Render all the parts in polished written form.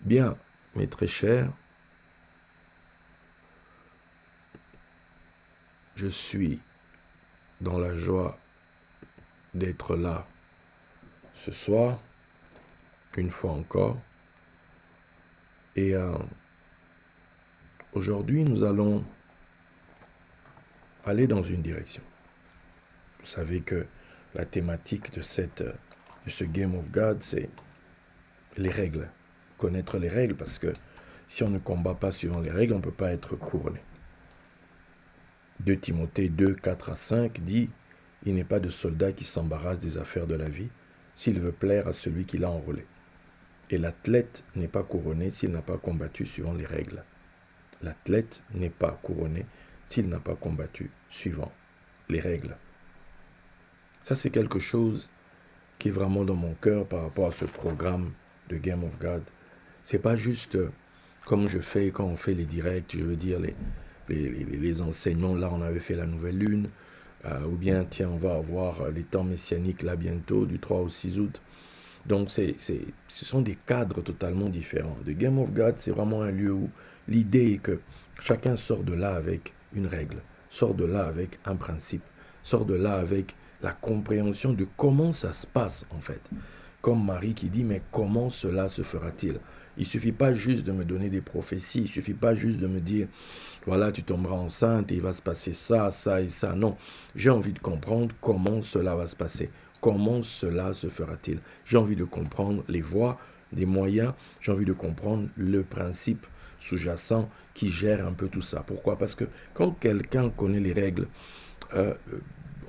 Bien, mes très chers, je suis dans la joie d'être là ce soir, une fois encore. Et aujourd'hui, nous allons aller dans une direction. Vous savez que la thématique de ce Game of God, c'est les règles. Connaître les règles, parce que si on ne combat pas suivant les règles, on ne peut pas être couronné. 2 Timothée 2, 4 à 5 dit « Il n'est pas de soldat qui s'embarrasse des affaires de la vie, s'il veut plaire à celui qui l'a enrôlé. Et l'athlète n'est pas couronné s'il n'a pas combattu suivant les règles. L'athlète n'est pas couronné s'il n'a pas combattu suivant les règles. » Ça, c'est quelque chose qui est vraiment dans mon cœur par rapport à ce programme de Game of God. C'est pas juste comme je fais quand on fait les directs, je veux dire les enseignements. Là, on avait fait la nouvelle lune. Ou bien, tiens, on va avoir les temps messianiques là bientôt, du 3 au 6 août. Donc, ce sont des cadres totalement différents. The Game of God, c'est vraiment un lieu où l'idée est que chacun sort de là avec une règle, sort de là avec un principe, sort de là avec la compréhension de comment ça se passe, en fait. Comme Marie qui dit, mais comment cela se fera-t-il? Il ne suffit pas juste de me donner des prophéties, il ne suffit pas juste de me dire, voilà, tu tomberas enceinte et il va se passer ça, ça et ça. Non, j'ai envie de comprendre comment cela va se passer. Comment cela se fera-t-il? J'ai envie de comprendre les voies, les moyens, j'ai envie de comprendre le principe sous-jacent qui gère un peu tout ça. Pourquoi? Parce que quand quelqu'un connaît les règles,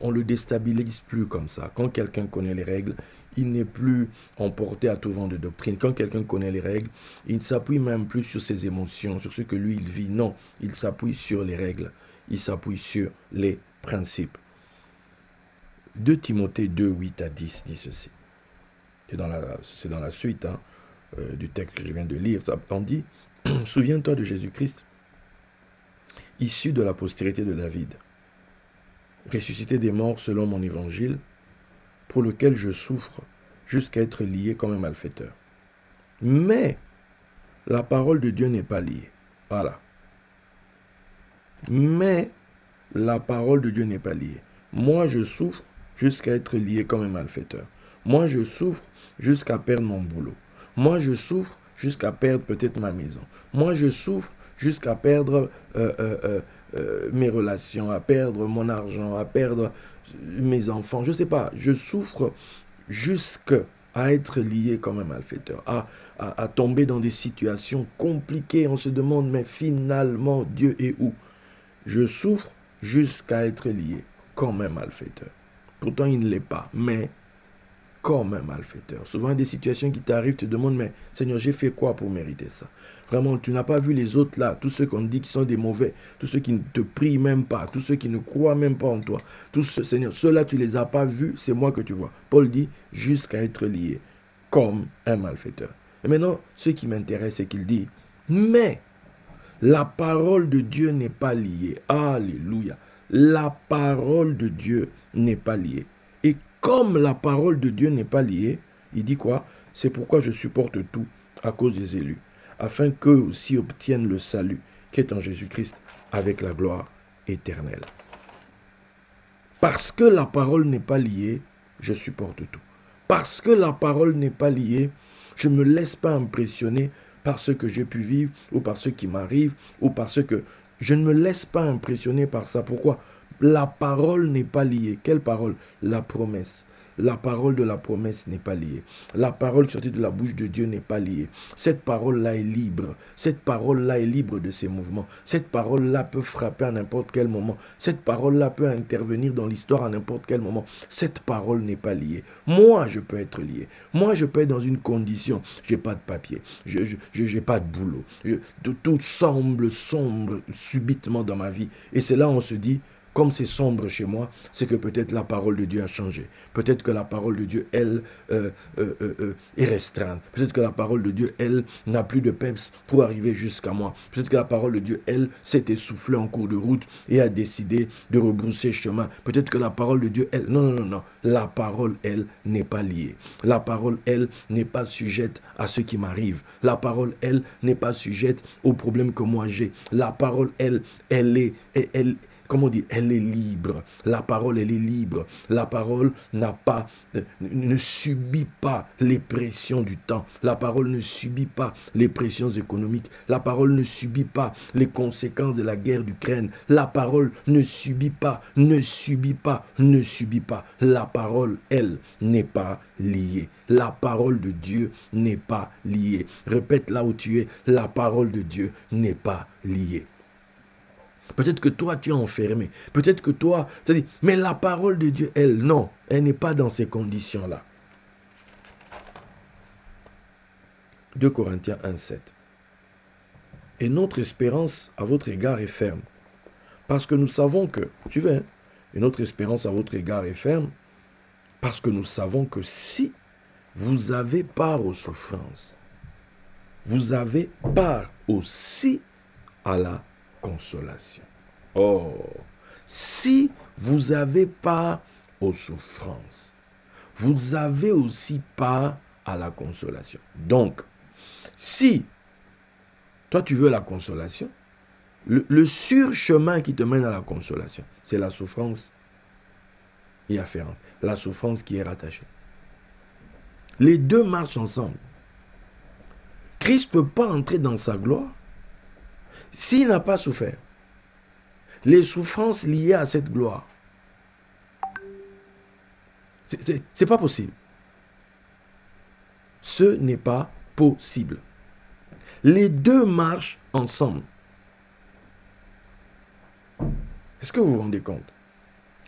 on ne le déstabilise plus comme ça. Quand quelqu'un connaît les règles, il n'est plus emporté à tout vent de doctrine. Quand quelqu'un connaît les règles, il ne s'appuie même plus sur ses émotions, sur ce que lui il vit. Non, il s'appuie sur les règles. Il s'appuie sur les principes. 2 Timothée 2, 8 à 10 dit ceci. C'est dans la suite du texte que je viens de lire. Ça, on dit, « Souviens-toi de Jésus-Christ, issu de la postérité de David, ressuscité des morts selon mon évangile, pour lequel je souffre jusqu'à être lié comme un malfaiteur. Mais la parole de Dieu n'est pas liée. » Voilà. Mais la parole de Dieu n'est pas liée. Moi, je souffre jusqu'à être lié comme un malfaiteur. Moi, je souffre jusqu'à perdre mon boulot. Moi, je souffre jusqu'à perdre peut-être ma maison. Moi, je souffre jusqu'à perdre mes relations, à perdre mon argent, à perdre mes enfants. Je ne sais pas, je souffre jusqu'à être lié comme un malfaiteur, à tomber dans des situations compliquées. On se demande, mais finalement, Dieu est où? Je souffre jusqu'à être lié comme un malfaiteur. Pourtant, il ne l'est pas, mais comme un malfaiteur. Souvent, des situations qui t'arrivent, tu te demandes, mais Seigneur, j'ai fait quoi pour mériter ça? Vraiment, tu n'as pas vu les autres là, tous ceux qu'on dit qui sont des mauvais, tous ceux qui ne te prient même pas, tous ceux qui ne croient même pas en toi. Tous ceux, Seigneur, ceux-là, tu ne les as pas vus, c'est moi que tu vois. Paul dit, jusqu'à être lié comme un malfaiteur. Et maintenant, ce qui m'intéresse, c'est qu'il dit, mais la parole de Dieu n'est pas liée. Alléluia. La parole de Dieu n'est pas liée. Et comme la parole de Dieu n'est pas liée, il dit quoi? C'est pourquoi je supporte tout à cause des élus, afin qu'eux aussi obtiennent le salut qui est en Jésus-Christ avec la gloire éternelle. Parce que la parole n'est pas liée, je supporte tout. Parce que la parole n'est pas liée, je ne me laisse pas impressionner par ce que j'ai pu vivre, ou par ce qui m'arrive, ou parce que je ne me laisse pas impressionner par ça. Pourquoi? La parole n'est pas liée. Quelle parole? La promesse. La parole de la promesse n'est pas liée. La parole sortie de la bouche de Dieu n'est pas liée. Cette parole-là est libre. Cette parole-là est libre de ses mouvements. Cette parole-là peut frapper à n'importe quel moment. Cette parole-là peut intervenir dans l'histoire à n'importe quel moment. Cette parole n'est pas liée. Moi, je peux être lié. Moi, je peux être dans une condition. Je n'ai pas de papier. Je n'ai pas de boulot. Tout semble sombre subitement dans ma vie. Et c'est là où on se dit, comme c'est sombre chez moi, c'est que peut-être la parole de Dieu a changé. Peut-être que la parole de Dieu, elle, est restreinte. Peut-être que la parole de Dieu, elle, n'a plus de peps pour arriver jusqu'à moi. Peut-être que la parole de Dieu, elle, s'est essoufflée en cours de route et a décidé de rebrousser chemin. Peut-être que la parole de Dieu, elle... Non, non, non, non. La parole, elle, n'est pas liée. La parole, elle, n'est pas sujette à ce qui m'arrive. La parole, elle, n'est pas sujette aux problèmes que moi j'ai. La parole, elle comment on dit, elle est libre. La parole, elle est libre. La parole ne subit pas les pressions du temps. La parole ne subit pas les pressions économiques. La parole ne subit pas les conséquences de la guerre d'Ukraine. La parole ne subit pas. La parole, elle, n'est pas liée. La parole de Dieu n'est pas liée. Répète là où tu es, la parole de Dieu n'est pas liée. Peut-être que toi, tu es enfermé. Peut-être que toi, c'est-à-dire, mais la parole de Dieu, elle, non, elle n'est pas dans ces conditions-là. 2 Corinthiens 1,7. Et notre espérance à votre égard est ferme. Parce que nous savons que, suivez, et notre espérance à votre égard est ferme, parce que nous savons que si vous avez part aux souffrances, vous avez part aussi à la consolation. Oh, si vous avez part aux souffrances, vous avez aussi part à la consolation. Donc, si toi tu veux la consolation, le surchemin qui te mène à la consolation, c'est la souffrance y afférente, la souffrance qui est rattachée. Les deux marchent ensemble. Christ ne peut pas entrer dans sa gloire s'il n'a pas souffert. Les souffrances liées à cette gloire, c'est pas possible. Ce n'est pas possible. Les deux marchent ensemble. Est-ce que vous vous rendez compte?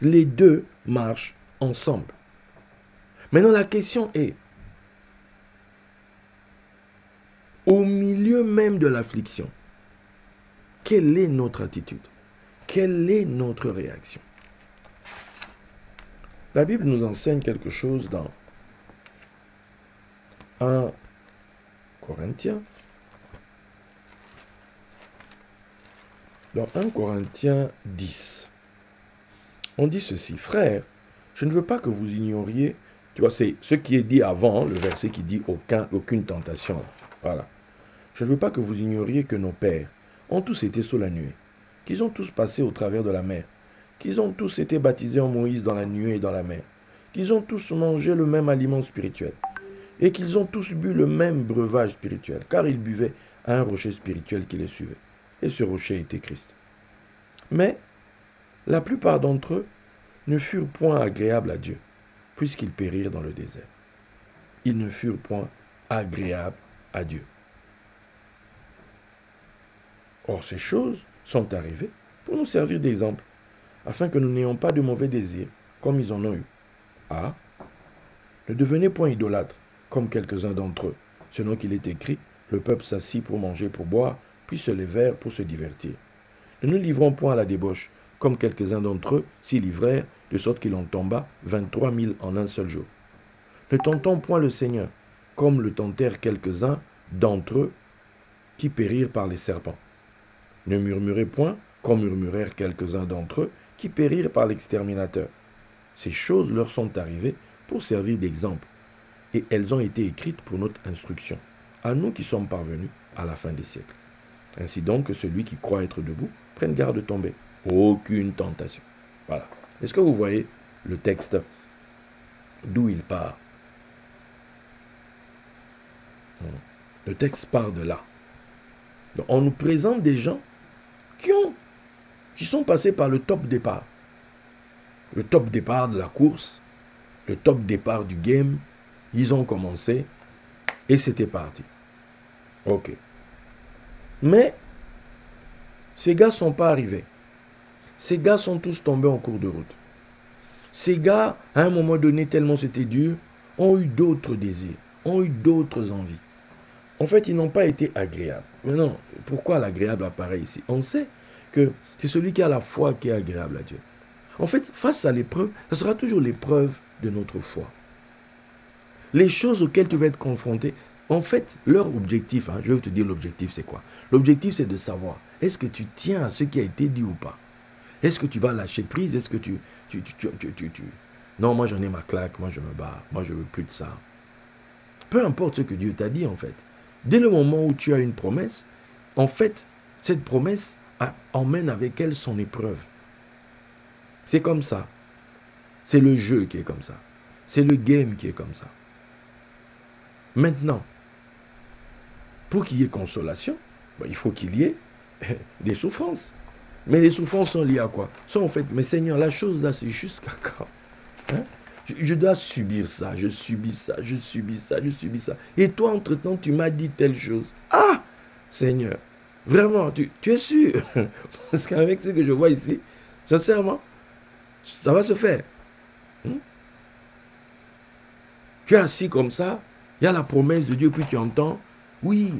Les deux marchent ensemble. Maintenant, la question est, au milieu même de l'affliction, quelle est notre attitude? Quelle est notre réaction? La Bible nous enseigne quelque chose dans 1 Corinthiens. Dans 1 Corinthiens 10, on dit ceci: frères, je ne veux pas que vous ignoriez, tu vois, c'est ce qui est dit avant, le verset qui dit aucune tentation. Voilà. Je ne veux pas que vous ignoriez que nos pères ont tous été sous la nuée, qu'ils ont tous passé au travers de la mer, qu'ils ont tous été baptisés en Moïse dans la nuée et dans la mer, qu'ils ont tous mangé le même aliment spirituel, et qu'ils ont tous bu le même breuvage spirituel, car ils buvaient à un rocher spirituel qui les suivait. Et ce rocher était Christ. Mais la plupart d'entre eux ne furent point agréables à Dieu, puisqu'ils périrent dans le désert. Ils ne furent point agréables à Dieu. Or, ces choses sont arrivées pour nous servir d'exemple, afin que nous n'ayons pas de mauvais désirs, comme ils en ont eu. Ah, ne devenez point idolâtres, comme quelques-uns d'entre eux, selon qu'il est écrit, le peuple s'assit pour manger, pour boire, puis se levèrent pour se divertir. Ne nous livrons point à la débauche, comme quelques-uns d'entre eux s'y livrèrent, de sorte qu'il en tomba 23 000 en un seul jour. Ne tentons point le Seigneur, comme le tentèrent quelques-uns d'entre eux qui périrent par les serpents. Ne murmurez point, comme murmurèrent quelques-uns d'entre eux qui périrent par l'exterminateur. Ces choses leur sont arrivées pour servir d'exemple, et elles ont été écrites pour notre instruction, à nous qui sommes parvenus à la fin des siècles. Ainsi donc que celui qui croit être debout prenne garde de tomber. Aucune tentation. Voilà. Est-ce que vous voyez le texte d'où il part? Le texte part de là. Donc, on nous présente des gens qui sont passés par le top départ. Le top départ de la course, le top départ du game. Ils ont commencé et c'était parti. Ok. Mais ces gars ne sont pas arrivés. Ces gars sont tous tombés en cours de route. Ces gars, à un moment donné, tellement c'était dur, ont eu d'autres désirs, ont eu d'autres envies. En fait, ils n'ont pas été agréables. Mais non, pourquoi l'agréable apparaît ici? On sait que c'est celui qui a la foi qui est agréable à Dieu. En fait, face à l'épreuve, ce sera toujours l'épreuve de notre foi. Les choses auxquelles tu vas être confronté, en fait, leur objectif, je vais te dire l'objectif, c'est quoi? L'objectif, c'est de savoir, est-ce que tu tiens à ce qui a été dit ou pas? Est-ce que tu vas lâcher prise? Est-ce que tu... Non, moi j'en ai ma claque, moi je me bats, moi je veux plus de ça. Peu importe ce que Dieu t'a dit, en fait. Dès le moment où tu as une promesse, en fait, cette promesse emmène avec elle son épreuve. C'est comme ça. C'est le jeu qui est comme ça. C'est le game qui est comme ça. Maintenant, pour qu'il y ait consolation, il faut qu'il y ait des souffrances. Mais les souffrances sont liées à quoi? Sont en fait, mais Seigneur, la chose là, c'est jusqu'à quand? Je dois subir ça, je subis ça, je subis ça, je subis ça. Et toi, entre-temps, tu m'as dit telle chose. Ah, Seigneur, vraiment, tu es sûr? Parce qu'avec ce que je vois ici, sincèrement, ça va se faire. Tu es assis comme ça, il y a la promesse de Dieu, puis tu entends, oui,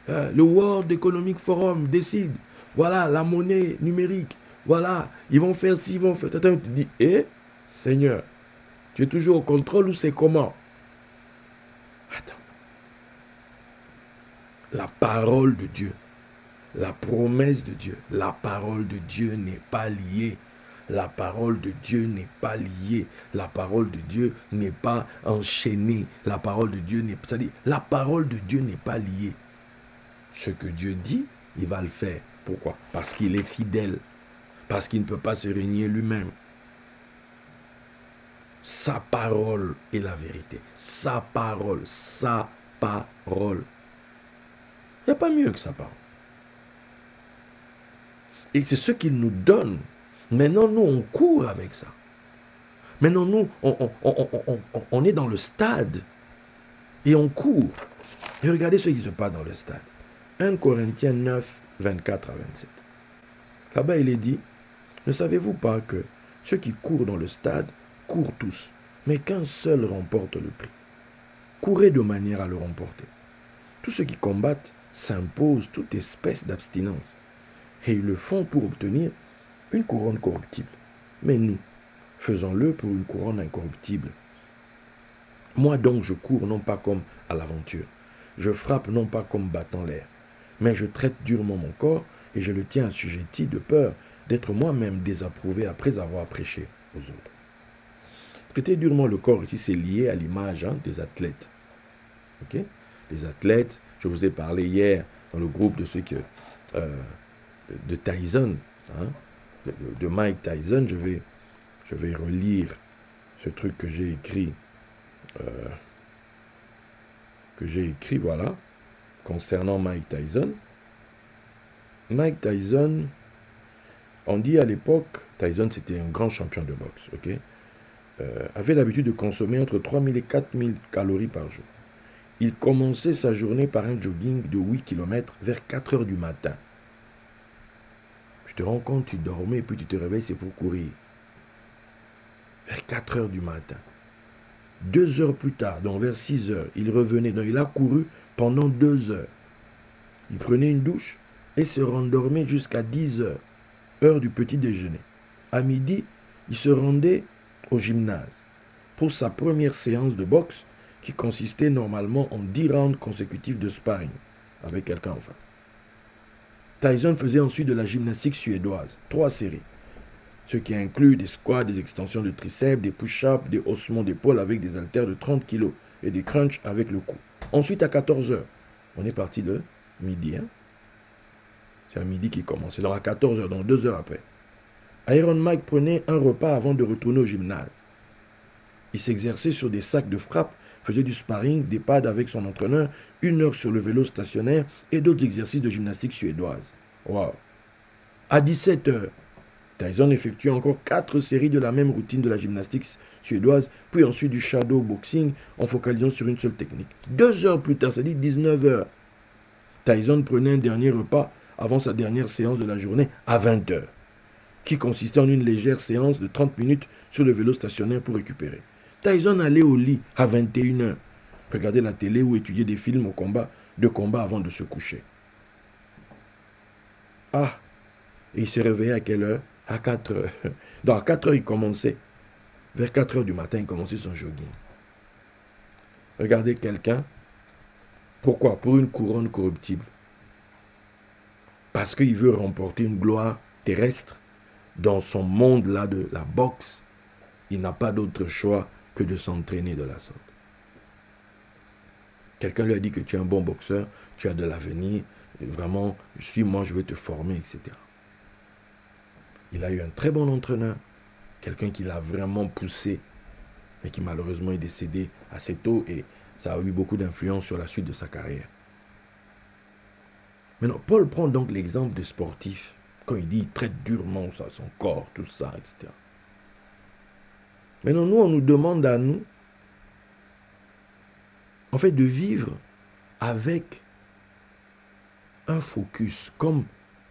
le World Economic Forum décide, voilà, la monnaie numérique, voilà, ils vont faire ci, ils vont faire... Tu te dis, Seigneur, tu es toujours au contrôle ou c'est comment? Attends. La parole de Dieu, la promesse de Dieu, la parole de Dieu n'est pas liée. La parole de Dieu n'est pas liée. La parole de Dieu n'est pas enchaînée. La parole de Dieu n'est pas... C'est-à-dire, la parole de Dieu n'est pas liée. Ce que Dieu dit, il va le faire. Pourquoi? Parce qu'il est fidèle. Parce qu'il ne peut pas se régner lui-même. Sa parole est la vérité. Sa parole. Sa parole. Il n'y a pas mieux que sa parole. Et c'est ce qu'il nous donne. Maintenant, nous, on court avec ça. Maintenant, nous, on est dans le stade. Et on court. Et regardez ce qui se passe dans le stade. 1 Corinthiens 9, 24 à 27. Là-bas, il est dit, ne savez-vous pas que ceux qui courent dans le stade courent tous, mais qu'un seul remporte le prix. Courez de manière à le remporter. Tous ceux qui combattent s'imposent toute espèce d'abstinence. Et ils le font pour obtenir une couronne corruptible. Mais nous, faisons-le pour une couronne incorruptible. Moi donc, je cours non pas comme à l'aventure. Je frappe non pas comme battant l'air. Mais je traite durement mon corps et je le tiens assujetti de peur d'être moi-même désapprouvé après avoir prêché aux autres. Traiter durement le corps ici, c'est lié à l'image des athlètes. Okay? Les athlètes, je vous ai parlé hier dans le groupe de ceux de Tyson, de Mike Tyson, je vais relire ce truc que j'ai écrit, voilà, concernant Mike Tyson. Mike Tyson, on dit à l'époque, Tyson c'était un grand champion de boxe, ok, avait l'habitude de consommer entre 3000 et 4000 calories par jour. Il commençait sa journée par un jogging de 8 km vers 4 heures du matin. Tu te rends compte, tu dormais et puis tu te réveilles, c'est pour courir. Vers 4 heures du matin. 2 heures plus tard, donc vers 6 heures, il revenait. Donc il a couru pendant 2 heures. Il prenait une douche et se rendormait jusqu'à 10 heures, heure du petit déjeuner. À midi, il se rendait au gymnase pour sa première séance de boxe qui consistait normalement en 10 rounds consécutifs de sparring avec quelqu'un en face. Tyson faisait ensuite de la gymnastique suédoise, 3 séries, ce qui inclut des squats, des extensions de triceps, des push-ups, des haussements d'épaule avec des haltères de 30 kg et des crunchs avec le cou. Ensuite, à 14 heures, on est parti de midi. C'est à midi qui commence. C'est donc à 14 heures, donc 2 heures après. Iron Mike prenait un repas avant de retourner au gymnase. Il s'exerçait sur des sacs de frappe, faisait du sparring, des pads avec son entraîneur, 1 heure sur le vélo stationnaire et d'autres exercices de gymnastique suédoise. Wow. À 17 heures, Tyson effectue encore 4 séries de la même routine de la gymnastique suédoise, puis ensuite du shadow boxing en focalisant sur une seule technique. 2 heures plus tard, c'est-à-dire 19 heures, Tyson prenait un dernier repas avant sa dernière séance de la journée à 20 heures, qui consistait en une légère séance de 30 minutes sur le vélo stationnaire pour récupérer. Tyson allait au lit à 21 heures, regarder la télé ou étudier des films de combat avant de se coucher. Ah, et il se réveillait à quelle heure? à 4 heures. Donc à 4 heures, il commençait. Vers 4 heures du matin, il commençait son jogging. Regardez quelqu'un. Pourquoi? Pour une couronne corruptible. Parce qu'il veut remporter une gloire terrestre. Dans son monde-là de la boxe, il n'a pas d'autre choix que de s'entraîner de la sorte. Quelqu'un lui a dit que tu es un bon boxeur, tu as de l'avenir, vraiment, suis-moi, je vais te former, etc. Il a eu un très bon entraîneur, quelqu'un qui l'a vraiment poussé, mais qui malheureusement est décédé assez tôt et ça a eu beaucoup d'influence sur la suite de sa carrière. Maintenant, Paul prend donc l'exemple de sportif, quand il dit il traite durement ça, son corps, tout ça, etc. Maintenant, nous, on nous demande à nous, en fait, de vivre avec un focus, comme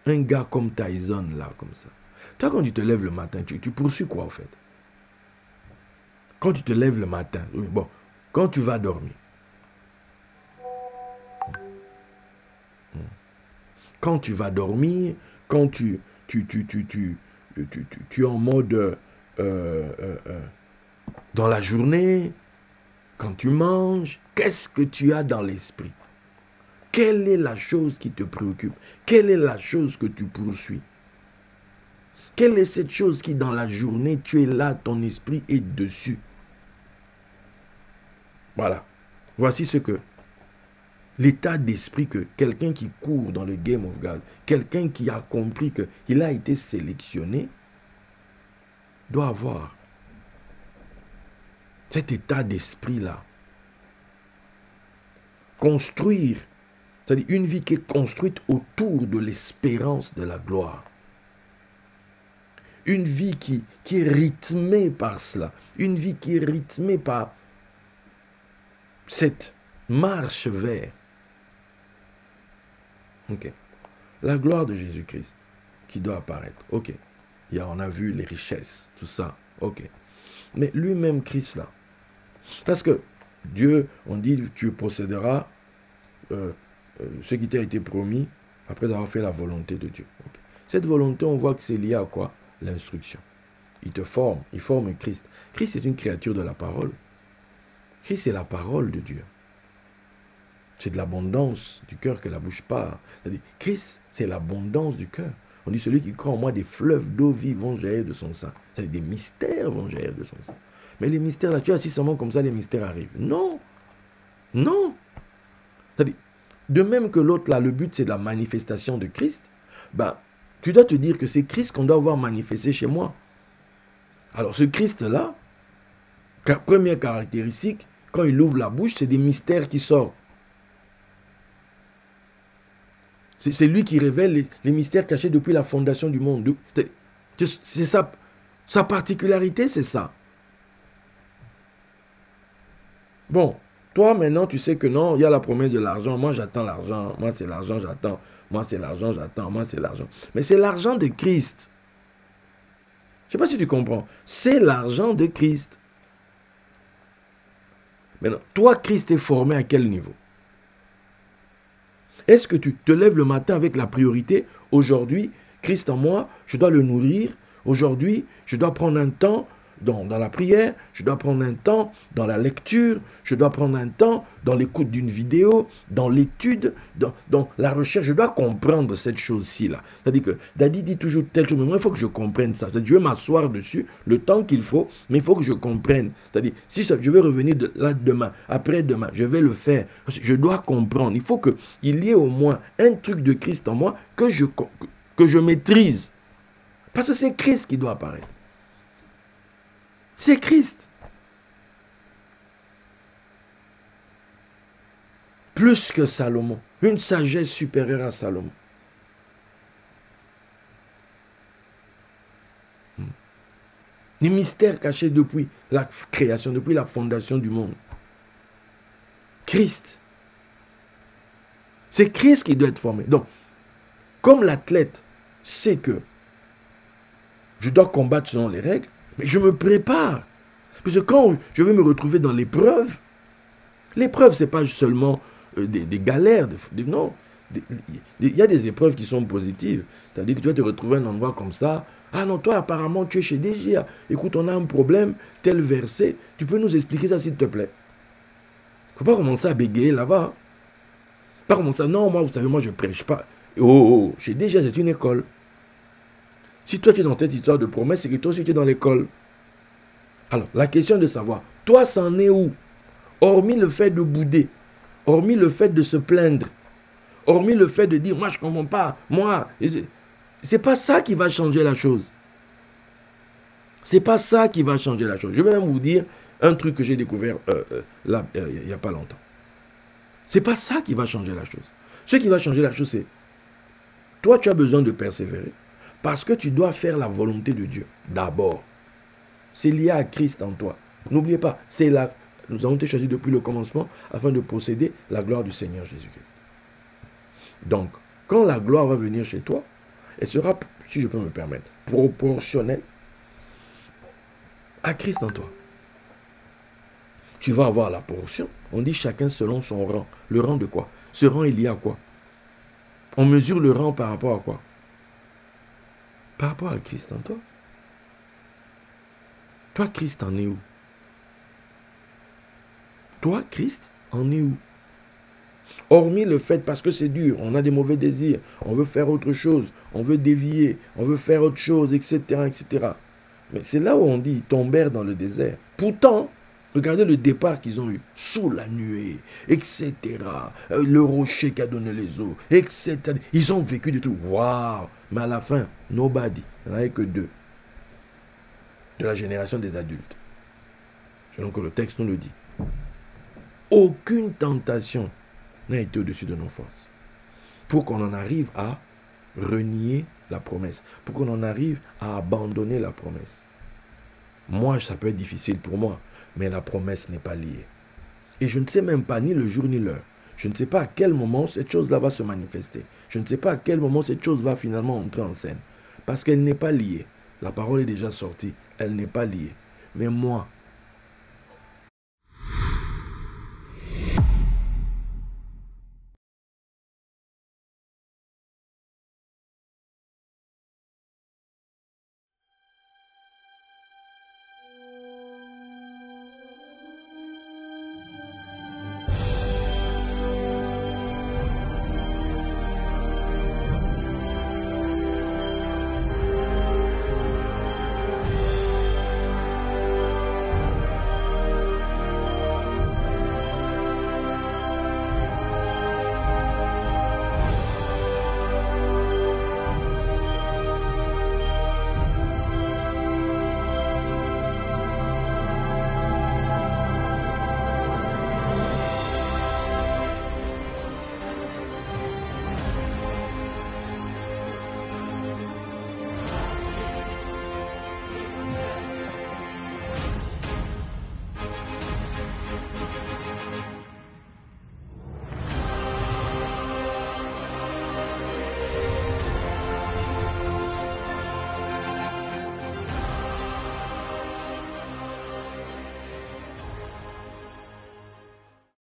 un gars comme Tyson, là, comme ça. Toi, quand tu te lèves le matin, tu poursuis quoi, en fait? Quand tu te lèves le matin, bon, quand tu vas dormir, quand tu vas dormir, quand tu es en mode dans la journée, quand tu manges, qu'est-ce que tu as dans l'esprit? Quelle est la chose qui te préoccupe? Quelle est la chose que tu poursuis? Quelle est cette chose qui dans la journée, tu es là, ton esprit est dessus? Voilà. Voici ce que l'état d'esprit que quelqu'un qui court dans le Game of God, quelqu'un qui a compris qu'il a été sélectionné, doit avoir. Cet état d'esprit-là. Construire, c'est-à-dire une vie qui est construite autour de l'espérance de la gloire. Une vie qui est rythmée par cela. Une vie qui est rythmée par cette marche vers. Ok. La gloire de Jésus-Christ qui doit apparaître. Ok. On a vu les richesses, tout ça. Ok. Mais lui-même, Christ là. Parce que Dieu, on dit, tu posséderas ce qui t'a été promis après avoir fait la volonté de Dieu. Okay. Cette volonté, on voit que c'est lié à quoi? L'instruction. Il te forme, il forme Christ. Christ est une créature de la parole. Christ est la parole de Dieu. C'est de l'abondance du cœur que la bouche parle. C'est-à-dire, Christ, c'est l'abondance du cœur. On dit, celui qui croit en moi, des fleuves d'eau vive vont jaillir de son sein. C'est-à-dire, des mystères vont jaillir de son sein. Mais les mystères, là, tu as assis seulement comme ça, les mystères arrivent. Non. Non. C'est-à-dire, de même que l'autre, là, le but, c'est de la manifestation de Christ, ben, tu dois te dire que c'est Christ qu'on doit voir manifester chez moi. Alors, ce Christ-là, première caractéristique, quand il ouvre la bouche, c'est des mystères qui sortent. C'est lui qui révèle les mystères cachés depuis la fondation du monde. C'est ça. Sa particularité, c'est ça. Bon, toi maintenant, tu sais que non, il y a la promesse de l'argent. Moi, j'attends l'argent. Moi, c'est l'argent, j'attends. Moi, c'est l'argent, j'attends. Moi, c'est l'argent. Mais c'est l'argent de Christ. Je ne sais pas si tu comprends. C'est l'argent de Christ. Maintenant, toi, Christ est formé à quel niveau? Est-ce que tu te lèves le matin avec la priorité? Aujourd'hui, Christ en moi, je dois le nourrir. Aujourd'hui, je dois prendre un temps dans la prière, je dois prendre un temps dans la lecture, je dois prendre un temps dans l'écoute d'une vidéo, dans l'étude, dans la recherche. Je dois comprendre cette chose-ci là. C'est-à-dire que Daddy dit toujours telle chose, mais moi il faut que je comprenne ça. C'est-à-dire, je vais m'asseoir dessus le temps qu'il faut, mais il faut que je comprenne. C'est-à-dire, si je vais revenir là demain, après-demain, je vais le faire. Je dois comprendre. Il faut qu'il y ait au moins un truc de Christ en moi que je maîtrise. Parce que c'est Christ qui doit apparaître. C'est Christ. Plus que Salomon. Une sagesse supérieure à Salomon. Les mystères cachés depuis la création, depuis la fondation du monde. Christ. C'est Christ qui doit être formé. Donc, comme l'athlète sait que je dois combattre selon les règles, mais je me prépare. Parce que quand je vais me retrouver dans l'épreuve, l'épreuve, ce n'est pas seulement des galères. Non. Il y a des épreuves qui sont positives. C'est-à-dire que tu vas te retrouver à un endroit comme ça, Ah non, toi, apparemment, tu es chez DGA. Écoute, on a un problème, tel verset. Tu peux nous expliquer ça, s'il te plaît? Faut pas commencer à bégayer là-bas. Hein. Pas commencer à... Non, moi, vous savez, moi, je prêche pas. Oh, oh, chez DGA, c'est une école. Si toi, tu es dans cette histoire de promesse, c'est que toi aussi, tu es dans l'école. Alors, la question est de savoir, toi, c'en est où? Hormis le fait de bouder, hormis le fait de se plaindre, hormis le fait de dire, moi, je ne comprends pas, moi... C'est pas ça qui va changer la chose. C'est pas ça qui va changer la chose. Je vais même vous dire un truc que j'ai découvert là, il n'y a pas longtemps. C'est pas ça qui va changer la chose. Ce qui va changer la chose, c'est toi, tu as besoin de persévérer parce que tu dois faire la volonté de Dieu d'abord. C'est lié à Christ en toi. N'oubliez pas, c'est là. Nous avons été choisis depuis le commencement afin de posséder la gloire du Seigneur Jésus-Christ. Donc, quand la gloire va venir chez toi, elle sera, si je peux me permettre, proportionnelle à Christ en toi. Tu vas avoir la portion. On dit chacun selon son rang. Le rang de quoi? Ce rang est lié à quoi? On mesure le rang par rapport à quoi? Par rapport à Christ en toi. Toi, Christ en est où? Toi, Christ en est où? Hormis le fait, parce que c'est dur, on a des mauvais désirs, on veut faire autre chose, on veut dévier, on veut faire autre chose, etc., etc. Mais c'est là où on dit, ils tombèrent dans le désert. Pourtant, regardez le départ qu'ils ont eu, sous la nuée, etc. Le rocher qui a donné les eaux, etc. Ils ont vécu de tout. Waouh! Mais à la fin, nobody. Il n'y en avait que 2. De la génération des adultes. Selon que le texte nous le dit. Aucune tentation n'a été au-dessus de nos forces. Pour qu'on en arrive à renier la promesse. Pour qu'on en arrive à abandonner la promesse. Moi, ça peut être difficile pour moi. Mais la promesse n'est pas liée. Et je ne sais même pas ni le jour ni l'heure. Je ne sais pas à quel moment cette chose-là va se manifester. Je ne sais pas à quel moment cette chose va finalement entrer en scène. Parce qu'elle n'est pas liée. La parole est déjà sortie. Elle n'est pas liée. Mais moi,